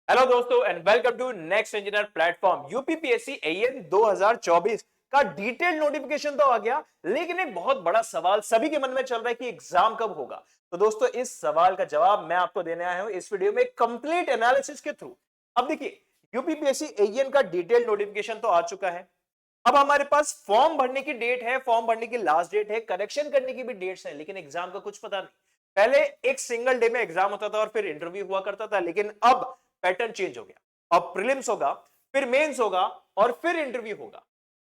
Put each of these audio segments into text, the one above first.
Hello दोस्तों and welcome to next engineer platform. UPPSC AN 2024 का detailed notification तो आ गया, लेकिन एक बहुत बड़ा सवाल सभी के मन में चल रहा है कि एग्जाम कब होगा। तो दोस्तों इस सवाल का जवाब मैं आपको देने आया हूं इस वीडियो में कंप्लीट एनालिसिस के थ्रू। अब देखिए, यूपीपीएससी एएन का डिटेल्ड नोटिफिकेशन तो आ चुका है। अब हमारे पास फॉर्म भरने की डेट है, फॉर्म भरने की लास्ट डेट है, करेक्शन करने की भी डेट्स है, लेकिन एग्जाम का कुछ पता नहीं। पहले एक सिंगल डे में एग्जाम होता था और फिर इंटरव्यू हुआ करता था, लेकिन अब पैटर्न चेंज हो गया। अब प्रीलिम्स होगा, फिर मेंस होगा और फिर इंटरव्यू होगा।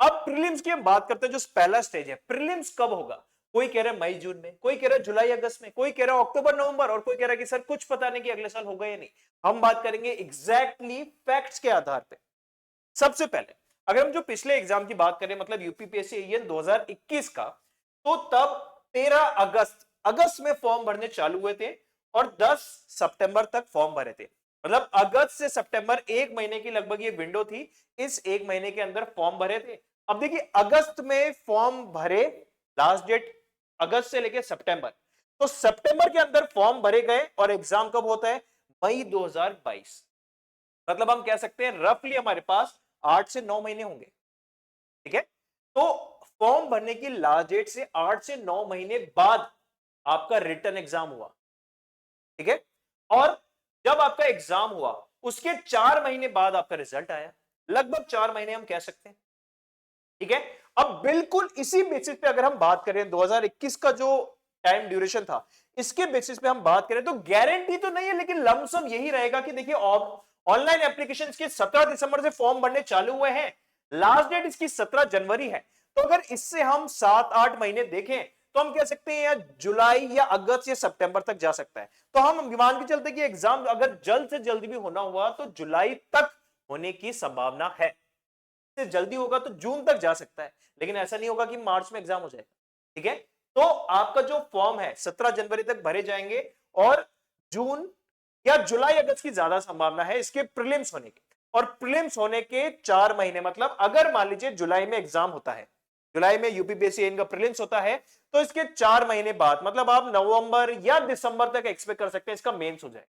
अब प्रीलिम्स की हम बात करते हैं, जो पहला स्टेज है। प्रीलिम्स कब होगा? कोई कह रहा है मई जून में, कोई कह रहा है जुलाई अगस्त में, कोई कह रहा है अक्टूबर नवंबर, और कोई कह रहा है कि सर कुछ पता नहीं कि अगले साल होगा या नहीं। हम बात करेंगे एग्जैक्टली फैक्ट्स के आधार पर। सबसे पहले अगर हम जो पिछले एग्जाम की बात करें, मतलब यूपीपीएससी एएन 2021 का, तो तब 13 अगस्त में फॉर्म भरने चालू हुए थे और 10 सितंबर तक फॉर्म भरे थे। मतलब अगस्त से सितंबर एक महीने की लगभग ये विंडो थी। इस एक महीने के अंदर फॉर्म भरे थे। अब देखिए, अगस्त में फॉर्म भरे, लास्ट डेट अगस्त से लेकर सितंबर, तो सितंबर के अंदर फॉर्म भरे गए और एग्जाम कब होता है? मई 2022। मतलब हम कह सकते हैं रफली हमारे पास 8 से 9 महीने होंगे। ठीक है, तो फॉर्म भरने की लास्ट डेट से 8 से 9 महीने बाद आपका रिटन एग्जाम हुआ। ठीक है, और जब आपका एग्जाम हुआ उसके 4 महीने बाद आपका रिजल्ट आया। लगभग 4 महीने हम कह सकते हैं। ठीक है, अब बिल्कुल इसी बेसिस पे अगर हम बात करें 2021 का जो टाइम ड्यूरेशन था, इसके बेसिस पे हम बात करें तो गारंटी तो नहीं है, लेकिन लमसम यही रहेगा कि देखिए ऑनलाइन एप्लीकेशन के 17 दिसंबर से फॉर्म भरने चालू हुए हैं, लास्ट डेट इसकी 17 जनवरी है। तो अगर इससे हम 7-8 महीने देखें तो हम कह सकते हैं या जुलाई या अगस्त या सितंबर तक जा सकता है। तो हम मान के चलते कि एग्जाम अगर जल्द से जल्द भी होना हुआ तो जुलाई तक होने की संभावना है। से जल्दी होगा तो जून तक जा सकता है, लेकिन ऐसा नहीं होगा कि मार्च में एग्जाम हो जाएगा। ठीक है, तो आपका जो फॉर्म है 17 जनवरी तक भरे जाएंगे और जून या जुलाई अगस्त की ज्यादा संभावना है इसके प्रीलिम्स होने की। और प्रीलिम्स होने के 4 महीने, मतलब अगर मान लीजिए जुलाई में एग्जाम होता है, जुलाई में यूपीपीएससी इनका प्रीलिम्स होता है, तो इसके 4 महीने बाद मतलब आप नवंबर या दिसंबर तक एक्सपेक्ट कर सकते हैं इसका मेंस हो जाए।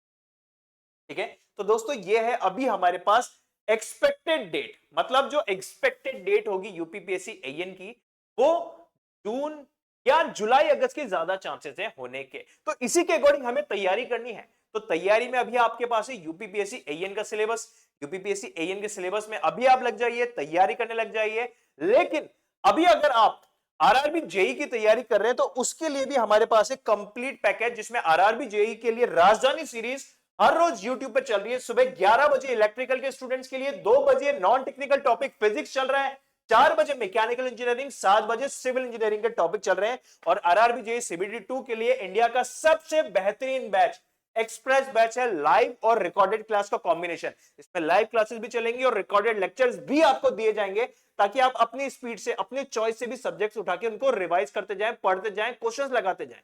ठीक है, तो दोस्तों ये है अभी हमारे पास एक्सपेक्टेड डेट। मतलब जो एक्सपेक्टेड डेट होगी यूपीपीएससी एएन की, वो जून या जुलाई अगस्त के ज्यादा चांसेस है होने के। तो इसी के अकॉर्डिंग हमें तैयारी करनी है। तो तैयारी में अभी आपके पास है यूपीपीएससी एएन का सिलेबस। यूपीपीएससी एएन के सिलेबस में अभी आप लग जाइए, तैयारी करने लग जाइए। लेकिन अभी अगर आप आरआरबी जेई की तैयारी कर रहे हैं तो उसके लिए भी हमारे पास एक कंप्लीट पैकेज, जिसमें आरआरबी जेई के लिए राजधानी सीरीज हर रोज YouTube पे चल रही है। सुबह 11 बजे इलेक्ट्रिकल के स्टूडेंट्स के लिए, 2 बजे नॉन टेक्निकल टॉपिक फिजिक्स चल रहा है, 4 बजे मैकेनिकल इंजीनियरिंग, 7 बजे सिविल इंजीनियरिंग के टॉपिक चल रहे हैं। और आरआरबी जेई सीबीटी 2 के लिए इंडिया का सबसे बेहतरीन बैच एक्सप्रेस बैच है, लाइव और रिकॉर्डेड क्लास का कॉम्बिनेशन। इसमें लाइव क्लासेस भी चलेंगी और रिकॉर्डेड लेक्चर्स भी आपको दिए जाएंगे, ताकि आप अपनी स्पीड से, अपनी चॉइस से भी सब्जेक्ट्स उठा के उनको रिवाइज करते जाएं, पढ़ते जाएं, क्वेश्चंस लगाते जाएं।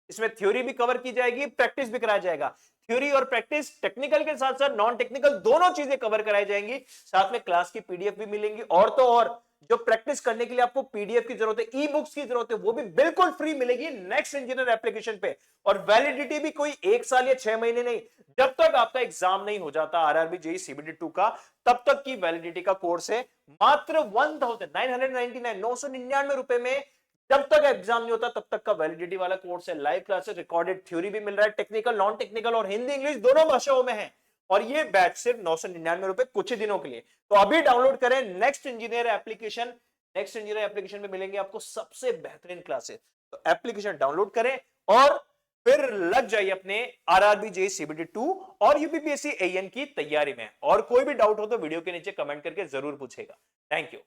इसमें थ्योरी भी कवर की जाएगी, प्रैक्टिस भी कराया जाएगा। थ्योरी और प्रैक्टिस, टेक्निकल के साथ साथ नॉन टेक्निकल दोनों चीजें कवर कराई जाएंगी। साथ में क्लास की पीडीएफ भी मिलेंगी, और तो और जो प्रैक्टिस करने के लिए आपको पीडीएफ की जरूरत है, ई बुक्स की जरूरत है, वो भी बिल्कुल फ्री मिलेगी नेक्स्ट इंजीनियर एप्लीकेशन पे। और वैलिडिटी भी कोई 1 साल या 6 महीने नहीं, जब तक आपका एग्जाम नहीं हो जाता आरआरबी जेई सीबीटी 2 का, तब तक की वैलिडिटी का कोर्स है। मात्र 1999 ₹999 में जब तक एग्जाम नहीं होता तब तक का वैलिडिटी वाला कोर्स है। लाइव क्लासेस, रिकॉर्डेड थ्योरी भी मिल रहा है, टेक्निकल, नॉन टेक्निकल और हिंदी इंग्लिश दोनों भाषाओं में है। और ये बैच सिर्फ ₹999 कुछ ही दिनों के लिए। तो अभी डाउनलोड करें next engineer application. Next engineer application में मिलेंगे आपको सबसे बेहतरीन क्लासेस। तो एप्लीकेशन डाउनलोड करें और फिर लग जाइए अपने आरआरबी जेई सीबीटी 2 और यूपीपीएससी एएन की तैयारी में। और कोई भी डाउट हो तो वीडियो के नीचे कमेंट करके जरूर पूछेगा। Thank you.